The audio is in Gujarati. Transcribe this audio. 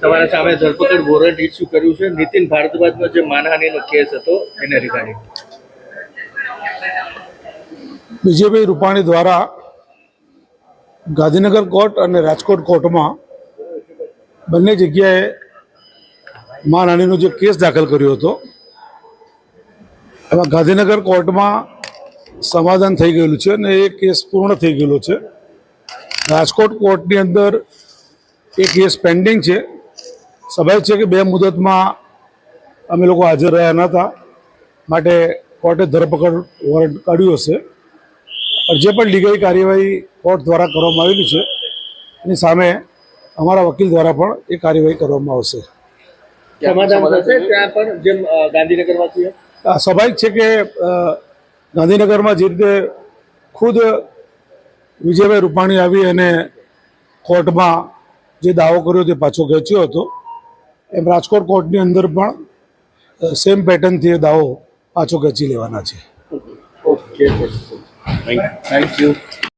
તમારા સામે ધરપકડ વોરંટ ઇસ્યુ કર્યું છે નીતિન ભારદ્વાજનો જે માનહાનિનો કેસ હતો એને રિગાર્ડિંગ વિજયભાઈ રૂપાણી દ્વારા ગાંધીનગર કોર્ટ અને રાજકોટ કોર્ટમાં બંને જગ્યાએ માનહાનિનો જે કેસ દાખલ કર્યો હતો એમાં ગાંધીનગર કોર્ટમાં સમાધાન થઈ ગયેલું છે અને એ કેસ પૂર્ણ થઈ ગયેલો છે. રાજકોટ કોર્ટની અંદર એ કેસ પેન્ડિંગ છે. સ્વાભાવિક છે કે બે મુદતમાં અમે લોકો હાજર રહ્યા નહોતા માટે કોર્ટે ધરપકડ વોરંટ કાઢ્યું હશે. જે પણ લીગલ કાર્યવાહી કોર્ટ દ્વારા કરવામાં આવેલી છે એની સામે અમારા વકીલ દ્વારા પણ એ કાર્યવાહી કરવામાં આવશે. સમાધાન થશે ત્યાં પણ જેમ ગાંધીનગરમાં છે. સ્વાભાવિક છે કે ગાંધીનગરમાં જે રીતે ખુદ વિજયભાઈ રૂપાણી આવી અને કોર્ટમાં જે દાવો કર્યો તે પાછો ખેંચ્યો હતો એમ રાજકોટ કોર્ટની અંદર પણ સેમ પેટર્નથી એ દાવો પાછો ખેંચી લેવાના છે. Okay thank you.